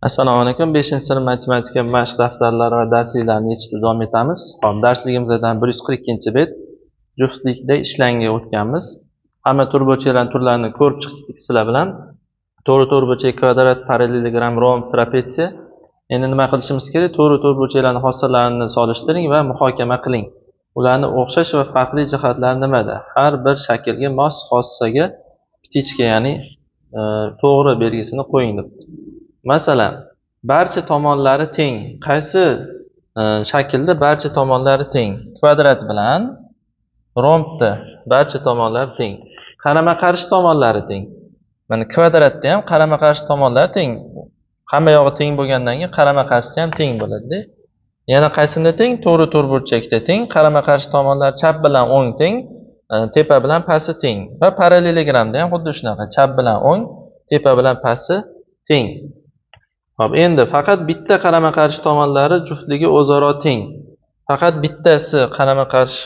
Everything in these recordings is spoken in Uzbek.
Assalomu alaykum. 5-sinf matematika mashq daftarlari va darsliklarini yechishda davom etamiz. Hop, darsligimizdan 142-bet juftlikda ishlanga o'tganmiz. Hamma to'rtburchaklarning turlarini ko'rib chiqdik sizlar bilan. To'rtburchak, kvadrat, parallelogram, romb, trapetsiya. Endi nima qilishimiz kerak? To'rtburchaklarning hosilalarini solishtiring va muhokama qiling. Ularning o'xshash va farqli jihatlari nimada? Har bir shaklga mos xossaga ptichka, ya'ni to'g'ri belgisini qo'ying debdi. Masalan, barcha tomonlari teng. Qaysi shaklda barcha tomonlari teng? Kvadrat bilan rombda barcha tomonlari teng. Qarama-qarshi tomonlari teng. Mana kvadratda ham qarama-qarshi tomonlari teng. Hamma yog'i teng bo'lgandan keyin qarama-qarshisi ham teng bo'ladi-da. Yana qaysinda teng? To'rtburchakda teng. Qarama-qarshi tomonlar chap bilan o'ng teng, tepa bilan pasti teng. Va parallelogramda ham xuddi shunaqa. Chap bilan o'ng, tepa bilan pasti teng. Hop, endi faqat bitta qarama-qarshi tomonlari juftligi o'zaro teng. Faqat bittasi qarama-qarshi.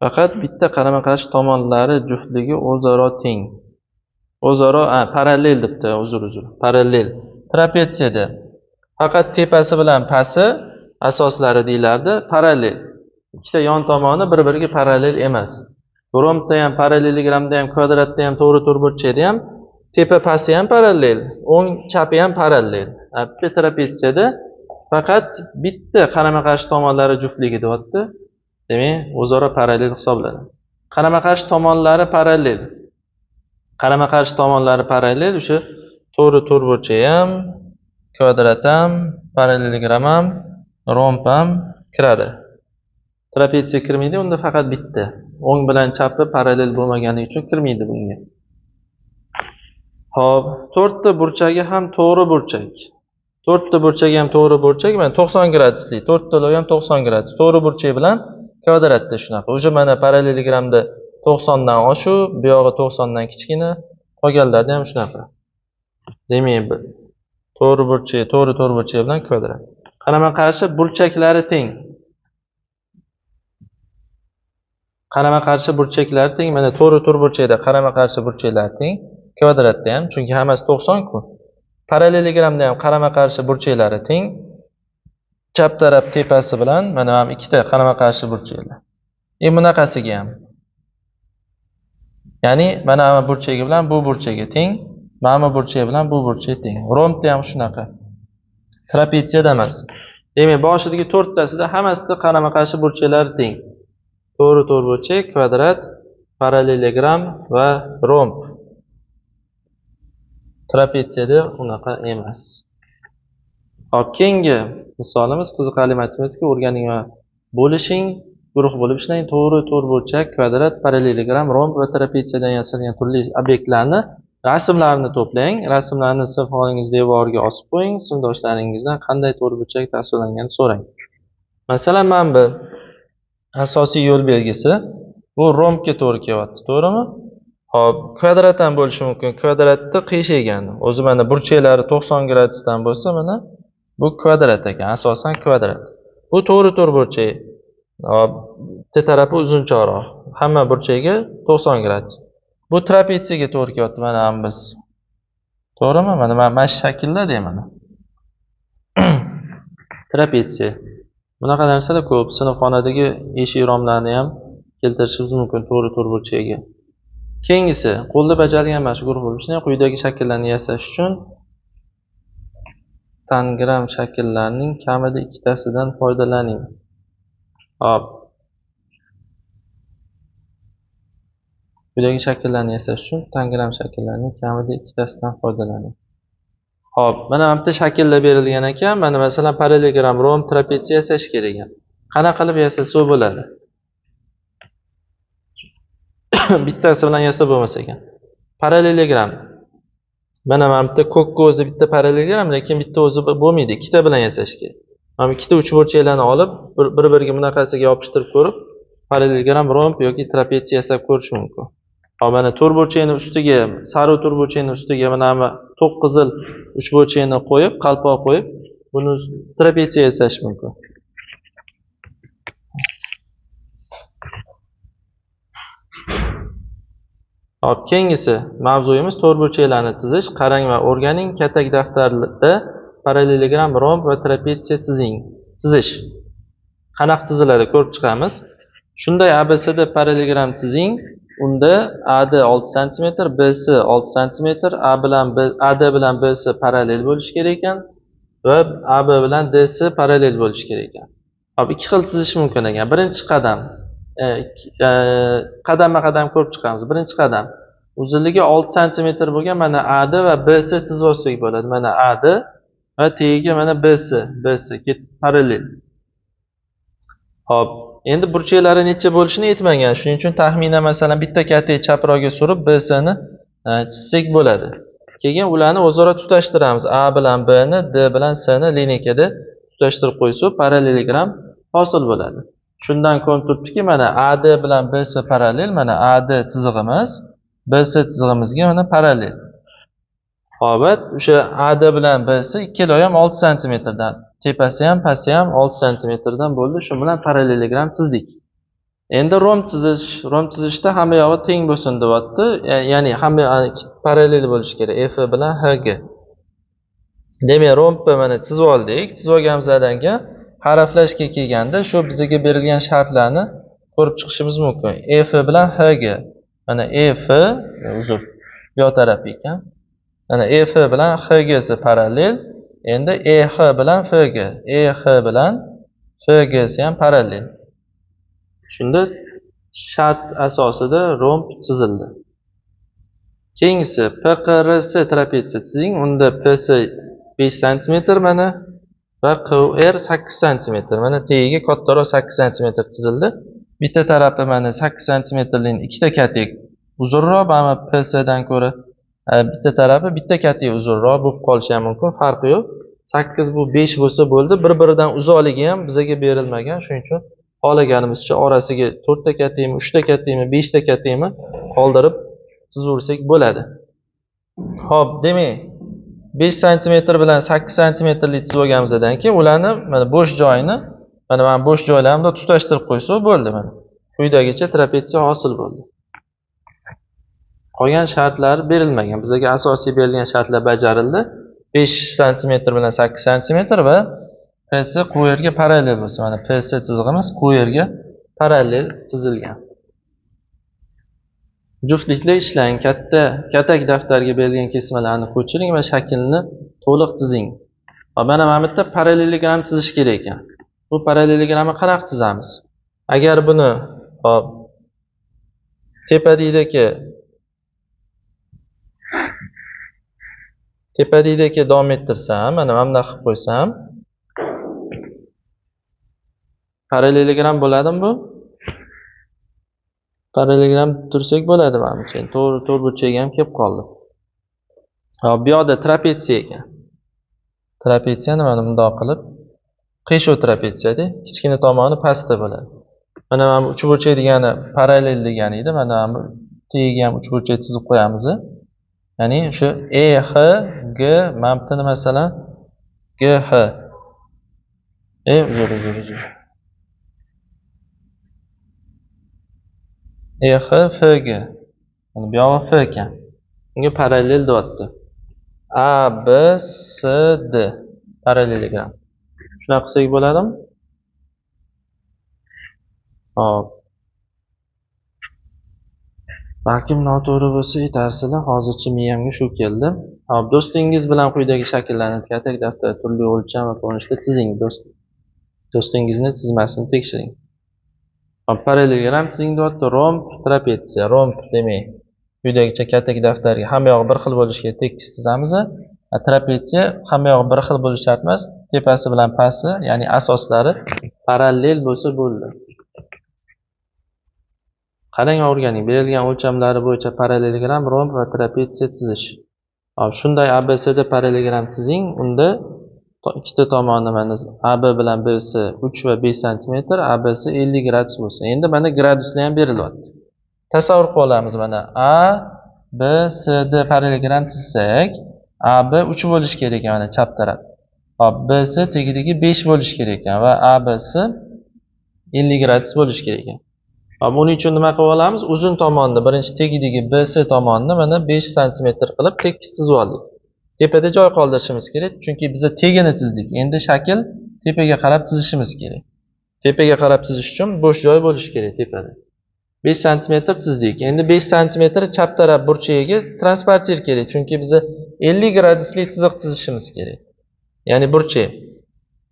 Faqat bitta qarama-qarshi tomonlari juftligi o'zaro teng. O'zaro parallel debdi, uzr. Parallel. Trapetsiyada faqat tepasi bilan pasti asoslari deyilardi, parallel. Ikkita yon tomoni bir-biriga parallel emas. Rombda ham, parallelogramda ham, kvadratda ham, to'rtburchakda ham tepa pasti ham parallel, o'ng chapi ham parallel. Bitta trapetsiyada faqat bitta qarama-qarshi tomonlari juftligi deyapti. Demak, o'zaro parallel hisoblanadi. Qarama-qarshi tomonlari parallel. Qarama-qarshi tomonlari parallel, o'sha to'rtburchak ham, kvadrat ham, parallelogram ham, romb ham kiradi. Trapetsiya kirmaydi, unda faqat bitta. O'ng bilan chapi parallel bo'lmagani uchun kirmaydi bunga. Hop, to'rtta burchagi ham to'g'ri burchak. To'rtta burchagi ham to'g'ri burchak, mana 90 gradusli. To'rttalovi ham 90 gradus. To'g'ri burchak bilan kvadratda shunaqa. O'sha mana parallelogramda 90 dan oshu, bu yog'i 90 dan kichkina, qolganlarda ham shunaqa. Demak, to'rtburchak bilan kvadrat. Qarama-qarshi burchaklari teng. Qarama-qarshi burchaklari teng. Mana to'rtburchakda qarama-qarshi burchaklar teng. Kvadratda ham, chunki hammasi 90 ku. Parallelogramda ham qarama-qarshi burchaklari teng. Chap taraf tepasi bilan mana ham ikkita qarama-qarshi burchaklar. Bunaqasiga ham. Ya'ni mana bu burchagi bilan bu burchagi teng, mana bu burchagi bilan bu burchak teng. Rombda ham shunaqa. Trapetsiyada emas. Demak, boshidagi to'rttasida hammasida qarama-qarshi burchaklar teng. To'rtburchak, kvadrat, parallelogram va romb. Trapetsiyada unaqa emas. Hop, keyingi misolimiz qiziqarli matematika o'rganing va bo'lishing, guruh bo'lib ishlang. To'rtburchak, kvadrat, parallelogram, romb va trapetsiyadan yasalgan turli obyektlarni rasmlarini to'plang. Rasmlarni sinfxonangiz devoriga osib qo'ying. Sinfdoshlaringizdan qanday to'rtburchak tasvirlanganini so'rang. Masalan, mana bu asosiy yo'l belgisi. Bu rombga to'g'ri kelyapti, to'g'rimi? Hop, kvadrat ham bo'lishi mumkin. Kvadratda qiyshaygan. O'zi mana burchaklari 90 gradusdan bo'lsa, mana bu kvadrat ekan, asosan kvadrat. Bu to'rtburchak. Hop, bitta tarafi uzunchoqroq. Hamma burchagiga 90 gradus. Bu trapetsiyaga to'g'ri kelyapti, mana ham biz. To'g'rimi? Mana shu shaklda deyman. Trapetsiya. Bunaqa narsalar ko'p. Sinfxonadagi eshik romlarni ham keltirishimiz mumkin to'rtburchakga. Keyingisi, qo'lda bajarilgan mashq guruh bo'lib ishlang. Quyidagi shakllarni yasash uchun tangram shakllarning kamida ikkitasidan foydalaning. Hop. Quyidagi shakllarni yasash uchun tangram shakllarning kamida ikkitasidan foydalaning. Hop, mana bitta shakllar berilgan ekan. Mana masalan parallelogram, romb, trapetsiya yasash kerak ekan. Qanaqa qilib yasasa bo'ladi? Bittasi bilan yasab bo'lmas ekan. Parallelogram. Mana bitta ko'kka o'zi bitta parallelogram, lekin bitta o'zi bo'lmaydi. Ikkita bilan yasash kerak. Mana ikkita uchburchaklarni olib, bir-biriga bunaqasiga yopishtirib ko'rib, parallelogram, romb yoki trapetsiya yasab ko'rish mumkin. Hop, mana to'rtburchakning ustiga, sariq to'rtburchakning ustiga mana to'q qizil uchburchakni qo'yib, qalpoq qo'yib, buni trapetsiya yasash mumkin. Hop, keyingisi mavzuyimiz to'rtburchaklarni chizish. Qarang va o'rganing. Katak daftarda parallelogram, romb va trapetsiya chizish. Qanaqa chiziladi ko'rib chiqamiz. Shunday ABCD parallelogram chizing. Unda AD 6 cm, BC 6 cm, AD bilan BC parallel bo'lishi kerak ekan va AB bilan DC parallel bo'lishi kerak ekan. Hop, ikki xil chizish mumkin ekan. Birinchi qadam qadama-qadam ko'rib chiqamiz. Birinchi qadam uzunligi 6 cm bo'lgan mana AD va BC chizib olsak bo'ladi. Mana AD va tagiga mana BC parallel. Hop, endi burchaklari necha bo'lishini aytmagan. Shuning uchun taxminan masalan bitta kattani chaproqga surib BC ni chizsak bo'ladi. Keyin ularni o'zaro tutashtiramiz. A bilan B ni, D bilan C ni lineykada tutashtirib qo'ysak, parallelogram hosil bo'ladi. Shundan ko'rinib turibdiki, mana AD bilan BC parallel, mana AD chizig'imiz BC chizig'imizga mana parallel. Hop, o'sha AD bilan BC ikkalovi ham 6 cm dan, tepasi ham, pasti ham 6 cm dan bo'ldi. Shu bilan parallelogram chizdik. Endi romb chizishda hamma yog'i teng bo'lsin deyapti. Ya'ni hamma parallel bo'lishi kerak. F bilan HG. Demak, rombni mana chizib oldik. Chizib olganimizdan keyin harflashga kelganda shu bizga berilgan shartlarni ko'rib chiqishimiz mumkin. F bilan HG. Mana F, uzr, bu taraf ekan. Mana F bilan HG si parallel. Endi EH bilan FG. EH bilan FG si ham parallel. Shunda shart asosida romb chizildi. Keyingisi PQRS trapetsiya chizing. Unda PC 5 cm mana va QR 8 cm. Mana tagiga kattaroq 8 cm chizildi. Bitta tarafi mana 8 cm ning ikkita katek uzunroq, mana PC dan ko'ra bitta tarafi bitta katek uzunroq bo'lib qolishi ham mumkin, farqi yo'q. 8 bu 5 bo'lsa bo'ldi. Bir-biridan uzoqligi ham bizga berilmagan. Shuning uchun xohlaganimizcha orasiga 4 ta katekmi, 3 ta katekmi, 5 ta katekmi qoldirib chizaversak bo'ladi. Xo'p, demak 5 cm bilan 8 cm lik chizib olganimizdan keyin ularni mana bo'sh joyini mana bo'sh joylarni tutashtirib qo'ysak bo'ldi mana. Quyidagicha trapetsiya hosil bo'ldi. Qolgan shartlar berilmagan. Bizga asosiy berilgan shartlar bajarildi. 5 cm bilan 8 cm va PC QR'ga parallel bo'lsa, mana PC chizig'imiz QR'ga parallel chizilgan. Juftlikda ishlang. Katak daftarga berilgan kesmalarni ko'chiring va shaklni to'liq chizing. Mana bu yerda parallelogram chizish kerak ekan. Bu parallelogramni qanaqa chizamiz? Agar buni tepadagi davom ettirsam, mana bunday qilib qo'ysam, parallelogram bo'ladimi bu? Parallelogram tursak bo'ladi menimcha. To'g'ri burchaga ham kelib qoldi. Hop, bu yoqda trapetsiya ekan. Trapetsiyani mana bundoq qilib, qiyshuv trapetsiyada kichkina tomoni pastda bo'ladi. Mana bu uchburchak degani parallel degani edi. Mana bu tagiga ham uchburchak chizib qo'yamiz. Ya'ni shu EH G mamtini masalan GH. Uzr. EH FG. Mana bu yog'i F ekan. Unga parallel deyapti. A B C D parallelogram. Shunaqa qilsak bo'ladimi? Hop. Balkim noto'g'ri bo'lsa aytarsizlar, hozircha miyamga shu keldi. Hop, do'stingiz bilan quyidagi shakllarni katak daftar turli o'lcham va ko'rinishda chizing. Do'stingizni chizmasini tekshiring. Hop, parallelogram chizing deyapti. Romb, trapetsiya. Romb demak, quyidagicha katak daftarga hamma yog'i bir xil bo'lishiga tekis chizamiz. Trapetsiya hamma yog'i bir xil bo'lishi shart emas. Tepasi bilan pasti, ya'ni asoslari parallel bo'lsa bo'ldi. Qarang, o'rganing. Berilgan o'lchamlari bo'yicha parallelogram, romb va trapetsiya chizish. Hop, shunday ABCD parallelogram chizing. Unda ikkita tomoni mana AB bilan BC 3 va 5 cm, ABC 50 gradus bo'lsa. Endi mana graduslar ham berilyapti. Tasavvur qilib olamiz. Mana A, B, C, D parallelogram chizsak, AB 3 bo'lishi kerak ekan mana chap taraf. Hop, BC tagidagi 5 bo'lishi kerak ekan va ABC 50 gradus bo'lishi kerak ekan. Buning uchun nima qilib olamiz? Uzun tomonni, birinchi tagidagi BC tomonni mana 5 cm qilib tekis chizib oldik. tepada joy qoldirishimiz kerak, chunki biza tegini chizdik. Endi shakl tepaga qarab chizishimiz kerak. Tepaga qarab chizish uchun bo'sh joy bo'lishi kerak tepada. 5 sm chizdik. Endi 5 sm chap taraf burchagiga transpartir kerak, chunki biza 50 gradusli chiziq chizishimiz kerak. Ya'ni burchak.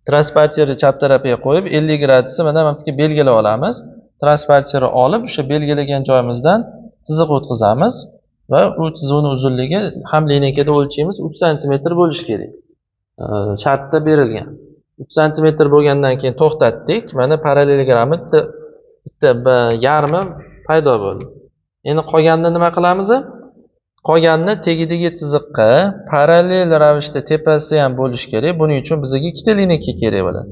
Transpartirni chap tarafiga qo'yib 50 gradusni mana bu yerga belgilab olamiz. Transpartirni olib, o'sha belgilagan joyimizdan chiziq o'tkazamiz va u chiziqning uzunligi ham lineykada o'lchaymiz 3 sm bo'lishi kerak. Shartda berilgan. 3 sm bo'lgandan keyin to'xtatdik. Mana parallelogrammi bitta yarmi paydo bo'ldi. Endi qolganini nima qilamiz? Qolganini tegidagi chiziqqa parallel ravishda tepasi ham bo'lishi kerak. Buning uchun bizga ikkita lineyka kerak bo'ladi.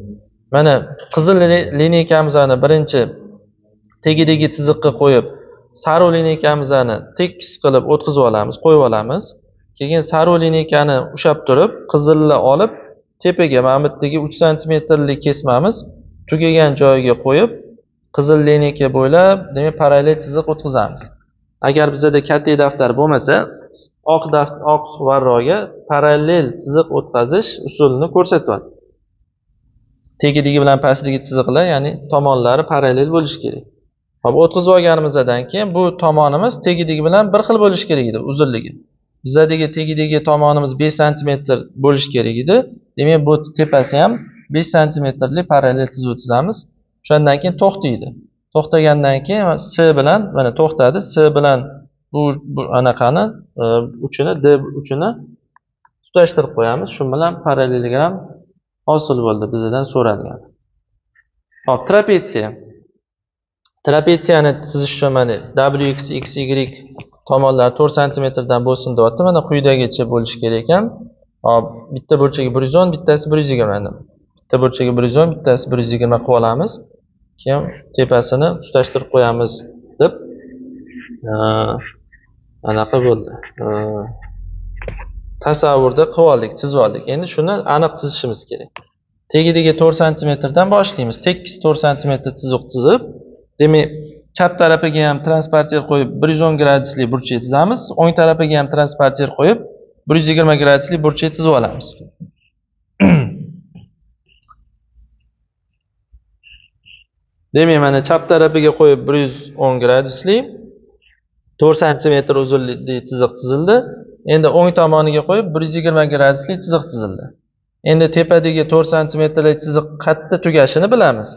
Mana qizil lineykamizni birinchi tegidagi chiziqqa qo'yib, sariq lineykamizni tekis qilib o'tkazib olamiz, qo'yib olamiz. Keyin sariq lineykani ushlab turib, qizilni olib, tepaga mana bu yerdagi 3 sm kesmamiz tugagan joyiga qo'yib, qizil lineyka bo'ylab, demak parallel chiziq o'tkazamiz. Agar bizda katta daftar bo'lmasa, oq varroqga parallel chiziq o'tkazish usulini ko'rsatyapti. Tegidagi bilan pastdagi chiziqlar, ya'ni tomonlari parallel bo'lishi kerak. Hop, o'tkazib olganimizdan keyin bu tomonimiz tegidagi bilan bir xil bo'lishi kerak edi, uzunligi. Bizdagi tegidagi tomonimiz 5 sm bo'lishi kerak edi. Demak, bu tepasi ham 5 sm parallel chizib o'tkazamiz. Shundan keyin to'xtaydi. To'xtagandan keyin S bilan mana to'xtadi. S bilan bu anaqani uchini D uchini tutashtirib qo'yamiz. Shu bilan parallelogram hosil bo'ldi bizdan so'ralgan. Hop, trapetsiya. Trapetsiyani chizish uchun mana WX, XY tomonlar 4 sm dan bo'lsin deyapti. Mana quyidagicha bo'lishi kerak ekan. Hop, bitta burchaga 110, bittasi 120. Bitta burchaga 110, bittasi 120 qilib olamiz. Keyin tepasini tutashtirib qo'yamiz deb anaqa bo'ldi. Tasavvurda qilib oldik, chizib oldik. Endi shuni aniq chizishimiz kerak. Tegidagi 4 sm dan boshlaymiz. Tekis 4 sm chiziq chizib, demak, chap tarafiga ham transpartir qo'yib 110 gradusli burchak chizamiz. O'ng tarafiga ham transpartir qo'yib 120 gradusli burchak chizib olamiz. Demak, mana chap tarafiga qo'yib 110 gradusli 4 sm uzunlikli chiziq chizildi. Endi o'ng tomoniga qo'yib 120 gradusli chiziq chizildi. Endi tepadagi 4 sm chiziq qayerda tugashini bilamiz.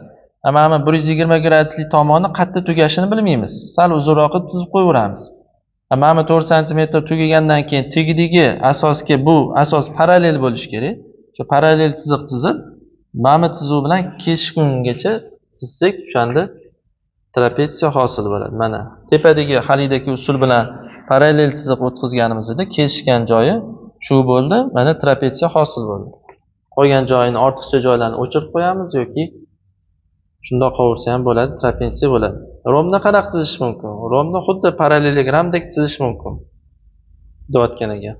Ammo 120 gradusli tomoni qayerda tugashini bilmaymiz. Sal uzunroq qilib chizib qo'yaveramiz. Ammo 4 sm tugagandan keyin tegidagi asosga bu asos parallel bo'lishi kerak. Shu parallel chiziq chizib, mana chizuv bilan kesishgungacha chizsak, o'shanda trapetsiya hosil bo'ladi. Mana tepadagi halidagi usul bilan parallel chiziq o'tkazganimizda kesishgan joyi shu bo'ldi. Mana trapetsiya hosil bo'ldi. Qolgan joyini, ortiqcha joylarni o'chirib qo'yamiz yoki shundoq qolaversa ham bo'ladi, trapetsiya bo'ladi. Romni qanaqa chizish mumkin? Romni xuddi parallelogramdek chizish mumkin. Deyotgan ekan.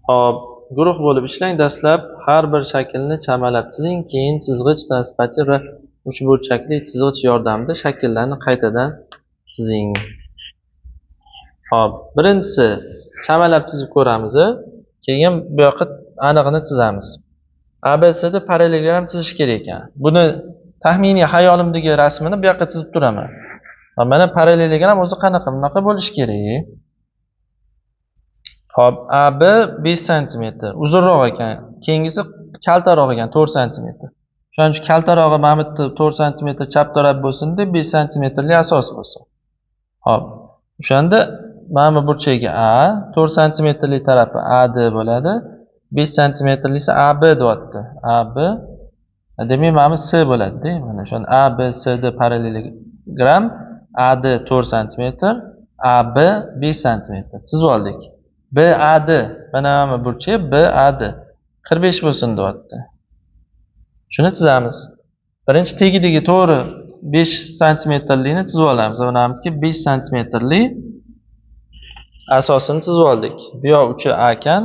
Hop, guruh bo'lib ishlang. Dastlab har bir shaklni chamalab chizing, keyin chizg'ich, transpartir va uchburchakli chizg'ich yordamida shakllarni qaytadan chizing. Hop, birinchisi chamalab chizib ko'ramiz, keyin bu yoqqa aniqni chizamiz. ABCda parallelogram chizish kerak ekan. Buni taxminiy xayolimdagi rasmini bu yoqqa chizib turaman. Mana parallelogram o'zi qanaqa, bunaqa bo'lishi kerak. Hop, AB 5 sm uzunroq ekan, keyingisi kaltaroq ekan 4 sm. Shuning uchun kaltarog'i mana bu 4 sm chap taraf bo'lsin deb 5 sm asos bo'lsin. Hop, o'shanda mana bu burchagiga A, 4 sm tarafi AD bo'ladi. 5 sm esa AB deyapti. AB demak mana bu C bo'ladi-da. Mana shu ABCD parallelogram AD 4 sm, AB 5 sm chizib oldik. BAD mana bu burchak BAD 45 bo'lsin deyapti. Shuni chizamiz. Birinchi tegidagi to'g'ri 5 sm-likni chizib olamiz. Mana bu 5 sm-lik asosini chizib oldik. Bu yoq uchi A ekan,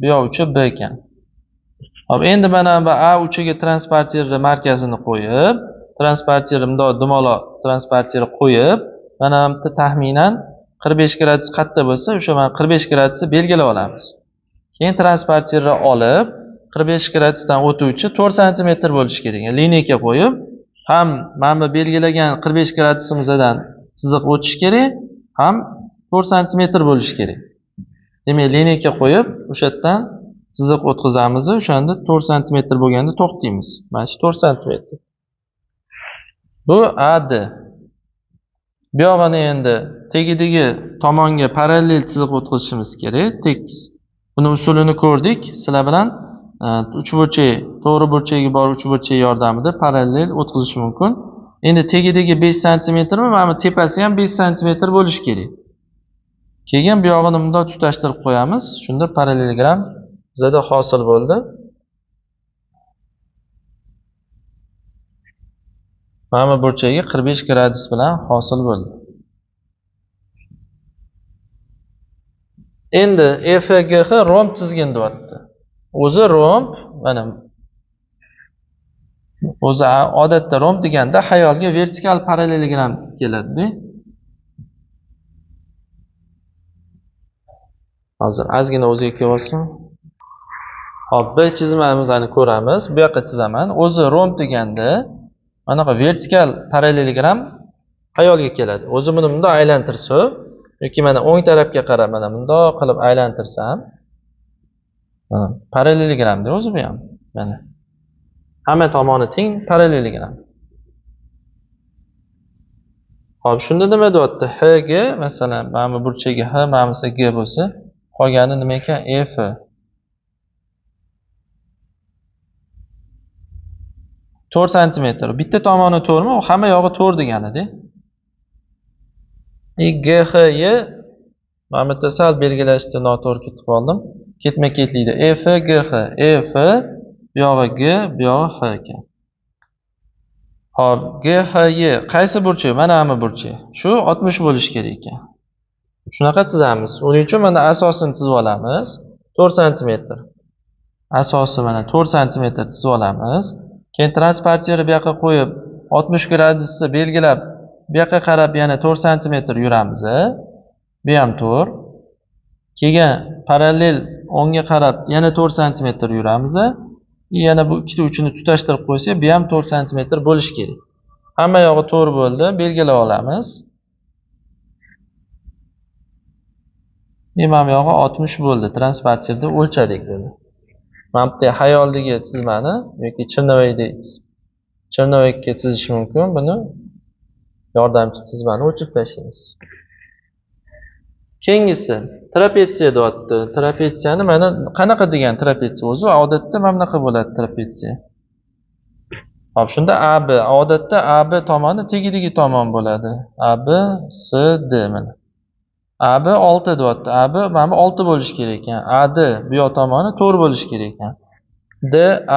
bu yoq uchi B ekan. Hop, endi mana bu A uchiga transpartirni markazini qo'yib, transpartirni bundoq dumaloq transpartirni qo'yib, mana bu taxminan 45 gradus qayerda bo'lsa, o'sha mana 45 gradusni belgilab olamiz. Keyin transpartiyerni olib 45 gradusdan o'tuvchi 4 cm bo'lishi kerak. Lineyka qo'yib, ham mana bu belgilagan 45 gradusimizdan chiziq o'tishi kerak, ham 4 cm bo'lishi kerak. Demak, lineyka qo'yib, o'sha yerdan chiziq o'tkazamiz, o'shanda 4 cm bo'lganda to'xtaymiz. Mana shu 4 cm. Bu AD. Bu yog'ini endi tegidagi tomonga parallel chiziq o'tkazishimiz kerak, tekis. Buni usulini ko'rdik. Sizlar bilan uchburchak, to'g'ri burchagiga bor uchburchak yordamida parallel o'tkazish mumkin. Endi tegidagi 5 cm mi, mana tepasi ham 5 cm bo'lishi kerak. Keyin bu yog'ini bundoq tutashtirib qo'yamiz. Shunda parallelogram bizda hosil bo'ldi. Mana burchagi 45 gradus bilan hosil bo'ldi. Endi FGH romb chizgin deyapti. O'zi romb, mana o'zi odatda romb deganda xayolga vertikal parallelogram keladi. Hozir ozgina o'ziga kelib olsin. Hop, bir chizmamizni ko'ramiz. Bu yoqqa chizaman. O'zi romb deganda manaqa vertikal parallelogram xayolga keladi. O'zi buni bundoq aylantirsa, yoki mana o'ng tarafga qarab mana bundoq qilib aylantirsam, mana parallelogramda o'zi bu ham. Mana hamma tomoni teng parallelogram. Hop, shunda nima deyapti? H G masalan, mana bu burchagi H, mana bu G bo'lsa, qolgani nima ekan? F. To'rt santimetr. Bitta tomoni to'rtmi? U hamma yog'i to'rt deganida. GHY mana bu yerda sal belgilashda noto'g'ri ketib qoldim. Ketma-ketlikda F GH, F bu yog'i G, bu yog'i H ekan. Hop, GHY qaysi burchak? Mana bu burchak. Shu 60 bo'lishi kerak ekan. Shunaqa chizamiz. Uning uchun mana asosini chizib olamiz. 4 cm. Asosi mana 4 cm chizib olamiz. Keyin transpartiyerni bu yoqqa qo'yib 60 gradusni belgilab, bu yoqqa qarab yana 4 cm yuramiz. Bu ham 4. Keyin parallel o'ngga qarab yana 4 cm yuramiz. Yana bu ikkita uchini tutashtirib qo'ysak, bu ham 4 cm bo'lishi kerak. Hamma yog'i 4 bo'ldi, belgilab olamiz. Mana bu yog'i 60 bo'ldi. Transpartiyerda o'lchadik buni. Mana bu xayoldagi chizmani yoki Chernowikga chizish mumkin. Buni yordamchi chizmani o'chirib tashlaymiz. Keyingisi trapetsiya deyapti. Trapetsiyani mana qanaqa degan trapetsiya o'zi? Odatda mana bunaqa bo'ladi trapetsiya. Hop, shunda AB, odatda AB tomoni tegidagi tomon bo'ladi. AB, C, D mana. AB 6 deyapti. AB mana 6 bo'lishi kerak ekan. AD bu yoq tomoni 4 bo'lishi kerak ekan. D,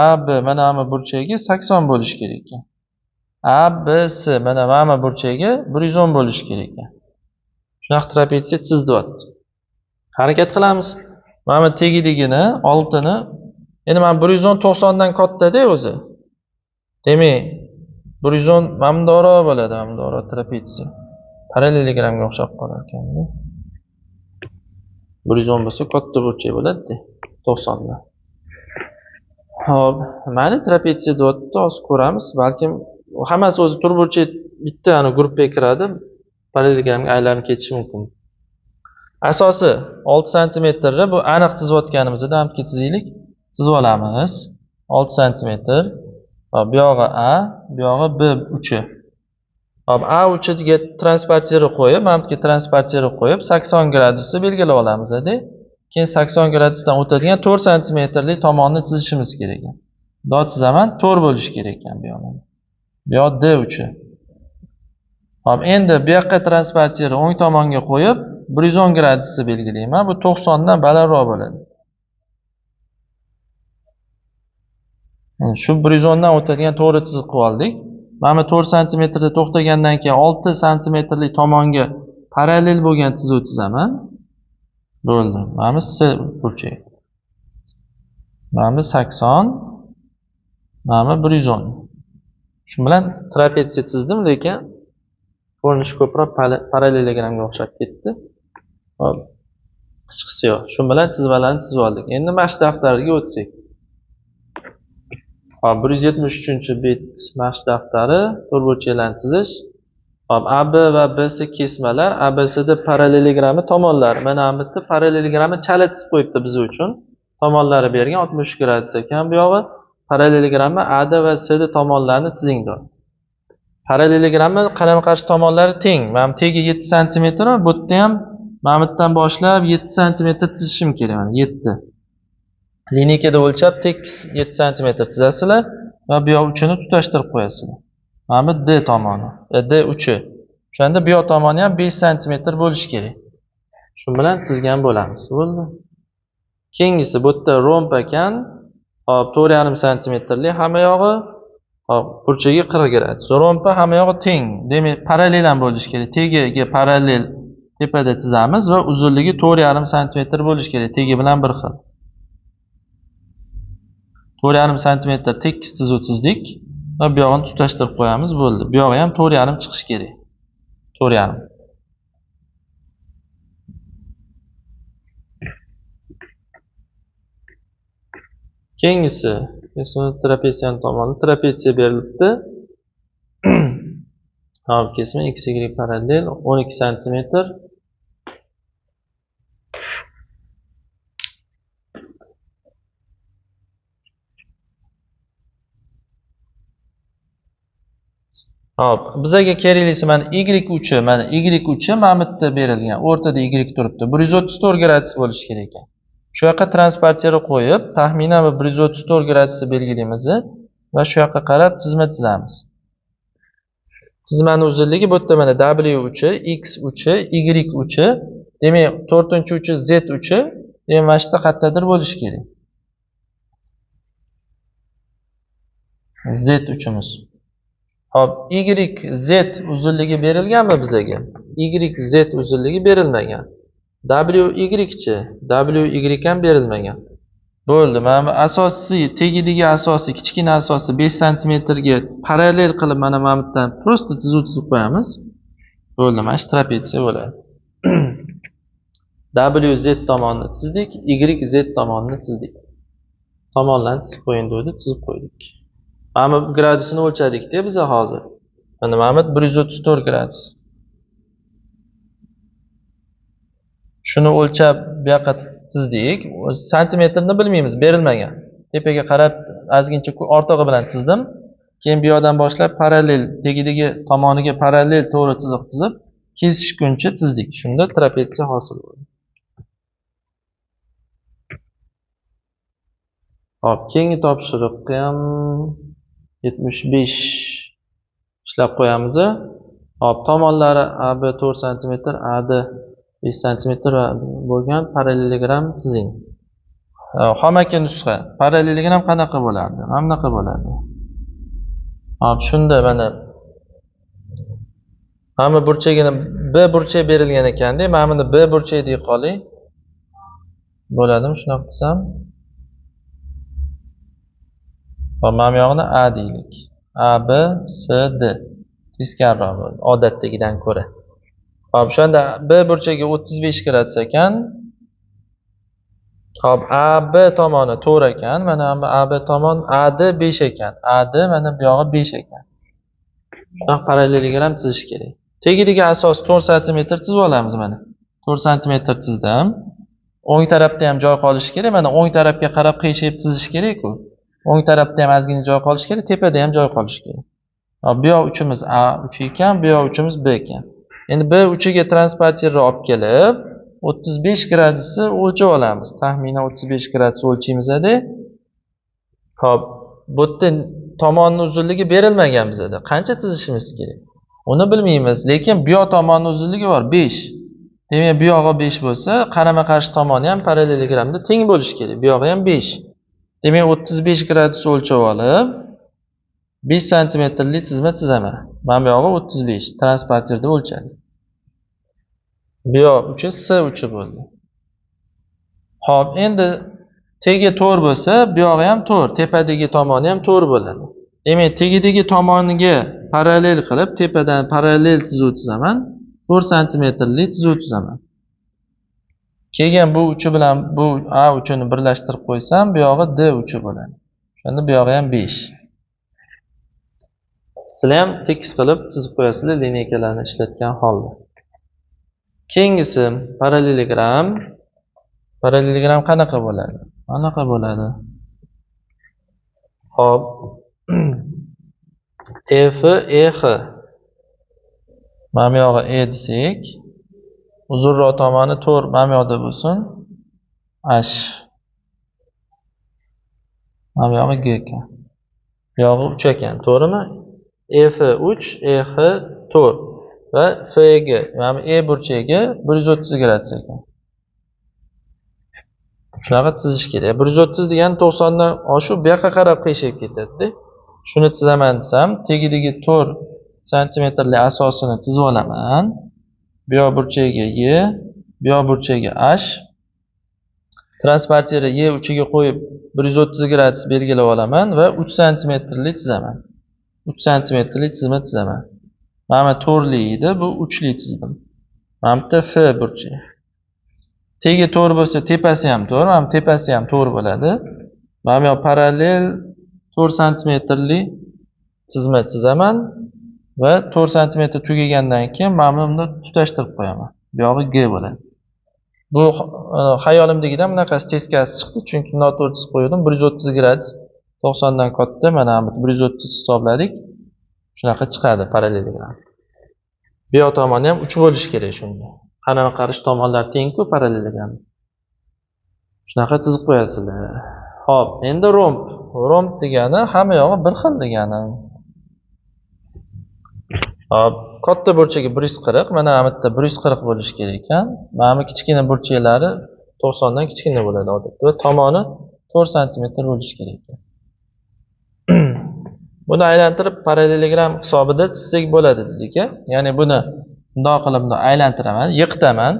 AB mana bu burchagi 80 bo'lishi kerak ekan. ABC mana bu burchagi 110 bo'lishi kerak ekan. Shunaqa trapetsiya chiz deyapti. Harakat qilamiz. Mana bu tegidagini 6 ni, endi mana 110 90 dan katta-da o'zi. Demak, 110 mana bundoqroq bo'ladi, mana bundoqroq trapetsiya. Parallelogramga o'xshab qolar ekan. 110 bo'lsa katta burchak bo'ladi-da, 90 dan. Hop, mana trapetsiya deyapti, hozir ko'ramiz. Balkim hammasi o'zi turburchak bitta gruppaga kiradi. Parallelogramga aylanib ketishi mumkin. Asosi 6 cm bu aniq chizayotganimizda ham chizaylik. Chizib olamiz. 6 cm. Hop, bu yog'i A, bu yog'i B uchi. Hop, A uchiga transpartiyerni qo'yib, mana bu transpartiyerni qo'yib 80 gradusni belgilab olamiz, edi. Keyin 80 gradusdan o'tadigan 4 cm lik tomonni chizishimiz kerak ekan. Bundoq chizaman, 4 bo'lishi kerak ekan bu yoqda. Bu yoq D uchi. Hop, endi bu yoqqa transpartiyerni o'ng tomonga qo'yib 110 gradusni belgilayman. Bu 90 dan balandroq bo'ladi. Shu 110 dan o'tadigan to'g'ri chiziq qilib oldik. Mana 4 cm da to'xtagandan keyin 6 cm lik tomonga parallel bo'lgan chiziq chizaman. Bo'ldi. Mana C burchak. Mana 80. Mana 110. Shu bilan trapetsiya chizdim, lekin ko'rinishi ko'proq parallelogramga o'xshab ketdi. Hop. Hechqisi yo'q. Shu bilan chizmalarni chizib oldik. Endi mashq daftariga o'tsak. Hop, 173-bet mashq daftari, to'rtburchaklarni chizish. Hop, AB va BC kesmalar, ABCD parallelogrammi tomonlari. Mana bu yerda parallelogramni chala chizib qo'yibdi biz uchun. Tomonlari bergan 63 gradus ekan bu yog'i. Parallelogramni AD va CD tomonlarini chizing deydi. Parallelogramni qarama-qarshi tomonlari teng. Mana tegi 7 sm, bu yerda ham mana bu yerdan boshlab 7 sm chizishim kerak. Mana 7. Lineykada o'lchab tekis 7 sm chizasizlar va bu yoq uchini tutashtirib qo'yasizlar. Mana bu D tomoni, D uchi. O'shanda bu yoq tomoni ham 5 sm bo'lishi kerak. Shu bilan chizgan bo'lamiz. Bo'ldi. Keyingisi bu yerda romb ekan. Hop, 4,5 sm hamma yog'i. Hop, burchagi 40 gradus. Rombi hamma yog'i teng. Demak, parallel ham bo'lishi kerak. Tegiga parallel tepada chizamiz va uzunligi 4,5 sm bo'lishi kerak. Tegi bilan bir xil. 4,5 sm tekis chizuv chizdik va bu yog'ini tutashtirib qo'yamiz, bo'ldi. Bu yog'i ham 4,5 chiqishi kerak. 4,5. Keyingisi, trapeziya tomoni, trapeziya berilibdi. Hop, kesma x y parallel 12 sm. Hop, bizga keraklisi mana y uchi, mana y uchi mana bu yerda berilgan. O'rtada y turibdi. 134 gradus bo'lishi kerak ekan. Shu yoqqa transportyorni qo'yib, taxminan 134 gradusni belgilaymiz va shu yoqqa qarab chizma chizamiz. Chizmaning uzunligi bu yerda mana w uchi, x uchi, y uchi, demak 4-uchi z uchi, demak mana shu yerda qayerdadir bo'lishi kerak. Z uchimiz. Hop, y z uzunligi berilganmi bizga? Y z uzunligi berilmagan. WY-chi, WY ham berilmagan. Bo'ldi. Mana bu asosiy, tegidagi asosiy, kichkina asosiy 5 sm ga parallel qilib mana bu yerdan prosta chizuv chizib qo'yamiz. Bo'ldi, mana shu trapeziya bo'ladi. WZ tomonini chizdik, YZ tomonini chizdik. Tomonlarni chizib qo'ying dedi, chizib qo'ydik. Mana bu gradusini o'lchadik-da biz hozir. Mana bu 134 gradus. Shuni o'lchab bu yoqqa chizdik. Santimetrni bilmaymiz, berilmagan. Tepaga qarab ozgincha ortig'i bilan chizdim. Keyin bu yoqdan boshlab parallel, tegidagi tomoniga parallel to'g'ri chiziq chizib, kesishguncha chizdik. Shunda trapeziya hosil bo'ldi. Hop, keyingi topshiriqqa ham 75 ishlab qo'yamiz. Hop, tomonlari AB 4 sm, AD 5 sm bo'lgan parallelogram chizing. Xomaki nusxa. Parallelogram qanaqa bo'lardi? Mana bunaqa bo'lardi. Hop, shunda mana hamma burchagini B burchak berilgan ekanda, mana buni B burchak deb qoling. Bo'ladimi shunaqa desam? Hop, mana bu yog'ini A deylik. A, B, C, D. Teskariroq bo'ldi, odatdagidan ko'ra. Hop, shunda B burchagi 35 gradus ekan. Hop, AB tomoni 4 ekan. Mana bu AB tomon AD 5 ekan. AD mana bu yog'i 5 ekan. Shunaqa parallelogram chizish kerak. Tegidagi asos 4 sm chizib olamiz mana. 4 sm chizdim. O'ng tarafda ham joy qolishi kerak. Mana o'ng tarafga qarab qiyshayib chizish kerak-ku. O'ng tarafda ham ozgina joy qolishi kerak, tepada ham joy qolishi kerak. Hop, bu yoq uchimiz A uchi ekan, bu yoq uchimiz B ekan. Endi B uchiga transportyorni olib kelib, 35 gradusni o'lchab olamiz. Taxminan 35 gradus o'lchaymiz-da. Hop, bu yerda tomonning uzunligi berilmagan bizda. Qancha chizishimiz kerak? Uni bilmaymiz, lekin bu yoq tomonning uzunligi bor 5. Demak, bu yog'i 5 bo'lsa, qarama-qarshi tomoni ham parallelogramda teng bo'lishi kerak. Bu yog'i ham 5. Demak, 35 gradus o'lchab olib, 5 santimetrlik chizma chizaman. Mana bu yog'i 35, transportyorda o'lchadi. Bu yoq uchi S uchi bo'ldi. Hop, endi tegi 4 bo'lsa, bu yog'i ham 4, tepadagi tomoni ham 4 bo'ladi. Demak, tegidagi tomoniga parallel qilib, tepadan parallel chizuv chizaman. 4 santimetrlik chizuv chizaman. Keyin bu uchi bilan bu A uchini birlashtirib qo'ysam, bu yog'i D uchi bo'ladi. O'shanda bu yog'i ham 5. Sizlar ham tekis qilib chizib qo'yasizlar lineykalarni ishlatgan holda. Keyingisi parallelogram. Parallelogram qanaqa bo'ladi? Qanaqa bo'ladi? Hop. F EH. Mana bu yog'i E desak, uzunroq tomoni 4 mana bu yoqda bo'lsin. H. Mana bu yog'i G ekan. Bu yog'i 3 ekan, to'g'rimi? F 3, EH 4 va FG. Mana bu E burchagi 130 gradus ekan. Shunaqa chizish kerak. 130 degani 90 dan oshib bu yoqqa qarab qiyshayib ketadi-da. Shuni chizaman desam, tegidagi 4 santimetrli asosini chizib olaman. Bu yoq burchagiga Y, bu yoq burchagiga H. Transporteri Y uchiga qo'yib 130 gradus belgilab olaman va 3 santimetrli chizaman. 3 santimetrli chizma chizaman. Mana bu to'rtli edi, bu uchli chizdim. Mana bu F burchi. Tegi to'g'ri bo'lsa, tepasi ham to'g'ri, mana bu tepasi ham to'g'ri bo'ladi. Mana bu parallel 4 santimetrli chizma chizaman va 4 santimetr tugagandan keyin mana buni tutashtirib qo'yaman. Bu yog'i G bo'ladi. Bu xayolimdagidan bunaqasi teskarisi chiqdi, chunki noto'g'ri chizib qo'ydim. 130 gradus 90 dan katta, mana bu 130 hisobladik. Shunaqa chiqadi parallelogram. Bu yoq tomoni ham 3 bo'lishi kerak shunda. Qanama qarish tomonlar teng-ku parallelogram. Shunaqa chizib qo'yasizlar. Xo'p, endi romb. Romb degani hamma yog'i bir xil degani. Hop, katta burchagi 140, mana bu yerda 140 bo'lishi kerak ekan. Mana bu kichkina burchaklari 90 dan kichkina bo'ladi odatda va tomoni 4 sm bo'lishi kerak ekan. Buni aylantirib parallelogram hisobida chizsak bo'ladi dedik. Ya'ni buni bundoq qilib bundoq aylantiraman, yiqitaman.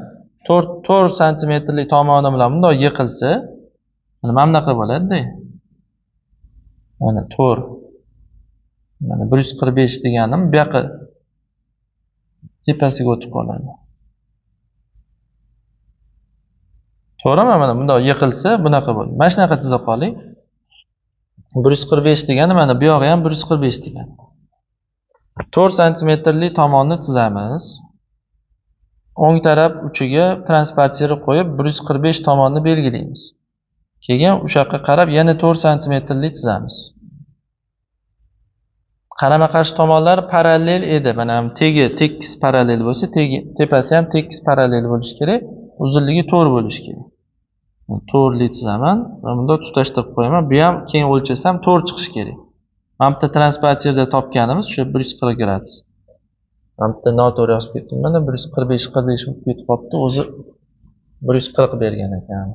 4 santimetrli tomoni bilan bundoq yiqilsa, mana bunaqa bo'ladi-da. Mana 4. Mana 145 deganim bu yoqqa tepasiga o'tib qoladi. To'g'rimi? Mana bundoq yiqilsa, bunaqa bo'ladi. Mana shunaqa chiza qoling. 145 degani mana bu yog'i ham 145 degani. 4 santimetrli tomonni chizamiz. O'ng taraf uchiga transporteri qo'yib 145 tomonni belgilaymiz. Keyin o'sha yoqqa qarab yana 4 santimetrli chizamiz. Qarama-qarshi tomonlar parallel edi. Mana tegi tekis parallel bo'lsa, tepasi ham tekis parallel bo'lishi kerak. Uzunligi 4 bo'lishi kerak. To'rtli chizaman va bunda tutashtirib qo'yaman. Bu ham keyin o'lchasam 4 chiqishi kerak. Mana bu transporterda topganimiz shu 140 gradus. Mana bu noto'g'ri yozib ketdim. Mana 145 bo'lib ketib qolibdi. O'zi 140 bergan ekan.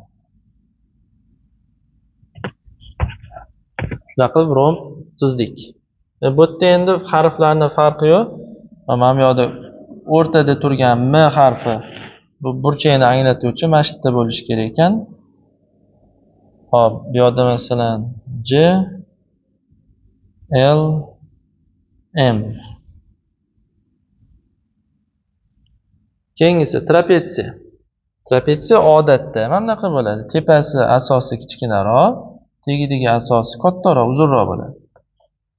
Shunaqa qilib romb chizdik. Bu yerda endi harflarni farqi yo'q. Mana bu yoqda o'rtada turgan M harfi bu burchakni anglatuvchi mana shu yerda bo'lishi kerak ekan. Hop, bu yoqda masalan J L M. Keyingisi trapetsiya. Trapetsiya odatda mana bunaqa bo'ladi. Tepasi asosi kichkinaroq, tegidagi asosi kattaroq, uzunroq bo'ladi.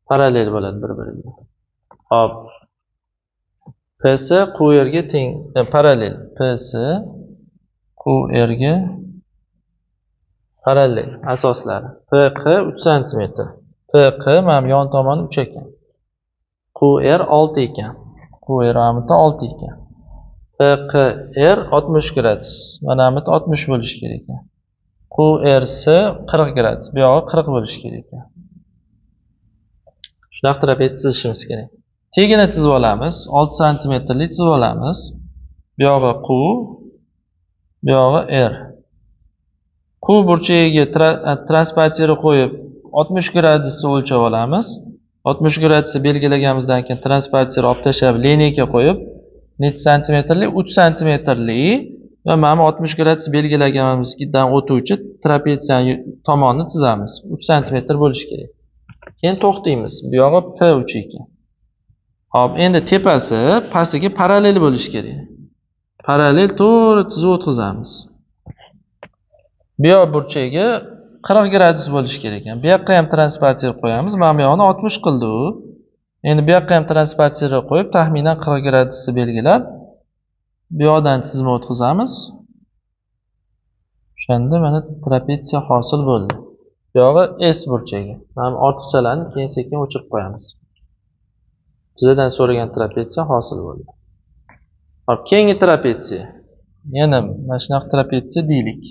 Parallel bo'ladi bir-biriga. Hop. PS QR-ga teng, parallel. PS QR-ga parallel asoslari. PQ 3 cm. PQ mana yon tomoni 3 ekan. QR 6 ekan. QR amiti 6 ekan. PQR 60 gradus. Mana amiti 60 bo'lishi kerak ekan. QRS 40 gradus. Bu yog'i 40 bo'lishi kerak ekan. Shunaqa trapetsiya chizishimiz kerak. Tegini chizib olamiz. 6 santimetrli chizib olamiz. Bu yog'i Q, bu yog'i R. Q burchagiga transporteri qo'yib 60 gradusni o'lchab olamiz. 60 gradusni belgilaganimizdan keyin transporteri olib tashlab lineyka qo'yib necha santimetrli? 3 santimetrli va mana 60 gradus belgilaganimizdan o'tuvchi trapetsiyaning tomonini chizamiz. 3 santimetr bo'lishi kerak. Keyin to'xtaymiz. Bu yog'i P uchi ekan. Hop, endi pastiga parallel bo'lishi kerak. Parallel to'g'ri chizib o'tkazamiz. Bu yoq burchagi 40 gradus bo'lishi kerak ekan. Bu yoqqa ham transformator qo'yamiz. Mana bu yoqni 60 qildi u. Endi bu yoqqa ham transformator qo'yib, taxminan 40 gradusni belgilab, bu yoqdan chizma o'tkazamiz. O'shanda mana trapetsiya hosil bo'ldi. Bu yog'i S burchagi. Mana ortiqchalarni keyin-sekin o'chirib qo'yamiz. Bizdan so'ragan trapetsiya hosil bo'ldi. Hop, keyingi trapetsiya. Yana mana shunaqa trapetsiya deylik.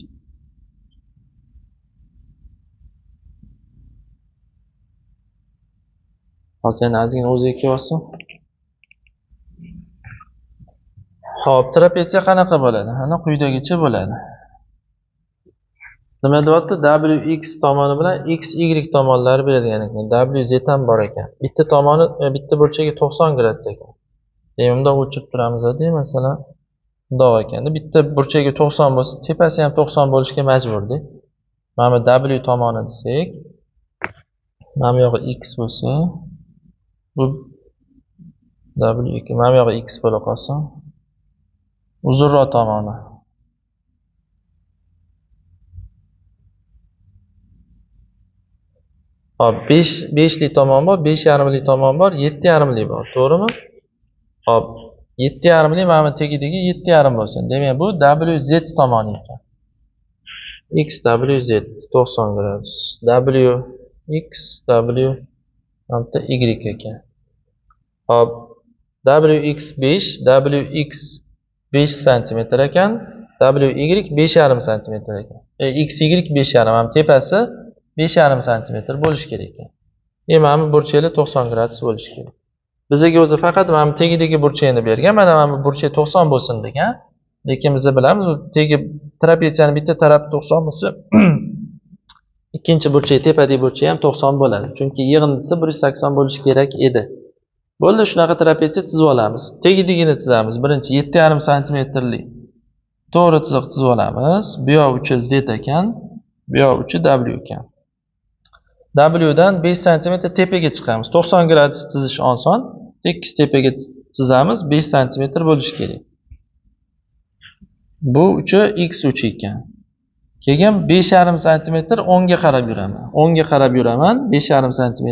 Hozir yana ozgina o'ziga kelsin. Hop, trapetsiya qanaqa bo'ladi? Mana quyidagicha bo'ladi. Nima deyapti? WX tomoni bilan XY tomonlari berilgan ekan. WZ ham bor ekan. Bitta tomoni, bitta burchagi 90 gradus ekan. Bunda o'chirib turamiz-da, masalan, bundoq ekan. Bitta burchagi 90 bo'lsa, tepasi ham 90 bo'lishga majbur-da. Mana bu W tomoni desak, mana bu yog'i X bo'lsa, bu W2, mana bu yog'i X bo'la qolsin. Uzunroq tomoni. Hop, 5 li tomon bor, 5,5 li tomon bor, 7,5 li bor, to'g'rimi? Hop, 7,5 li mana bu tagidagi 7,5 bo'lsin. Demak, bu WZ tomoni ekan. XWZ 90 gradus. WXW hamda Y ekan. Hop, WX5, WX 5 cm ekan, WY 5,5 cm ekan. XY 5,5, ham tepasi 5,5 cm bo'lishi kerak ekan. Mana bu burchaklar 90 gradus bo'lishi kerak. Bizga o'zi faqat mana bu tagidagi burchakni bergan. Mana bu burchak 90 bo'lsin degan. Lekin biz bilamiz, tegi trapetsiyaning bitta tarafi 90 bo'lsa, ikkinchi burchak, tepadagi burchak ham 90 bo'ladi. Chunki yig'indisi 180 bo'lishi kerak edi. Bo'ldi, shunaqa trapetsiya chizib olamiz. Tagidagini chizamiz. Birinchi 7,5 cm lik to'g'ri chiziq chizib olamiz. Bu yoq uchi Z ekan, bu yoq uchi W ekan. W dan 5 cm tepaga chiqamiz. 90 gradus chizish oson. Tekis tepaga chizamiz, 5 cm bo'lishi kerak. Bu uchi X uchi ekan. Keyin 5,5 cm o'ngga qarab yuraman. O'ngga qarab yuraman, 5,5 cm.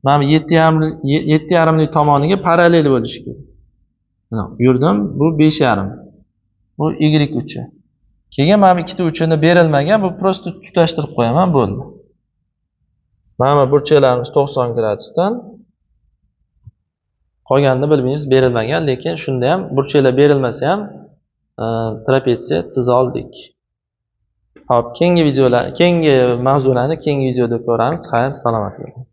Mana 7,5 lik tomoniga parallel bo'lishi kerak. Mana yurdim, bu 5,5. Bu Y uchi. Keyin mana ikkita uchini berilmagan, bu prosta tutashtirib qo'yaman, bo'ldi. Mana burchaklarimiz 90 gradusdan. Qolganini bilmaymiz, berilmagan, lekin shunda ham burchaklar berilmasa ham trapetsiya chiza oldik. Hop, keyingi mavzularni keyingi videoda ko'ramiz. Xayr, salomat bo'ling.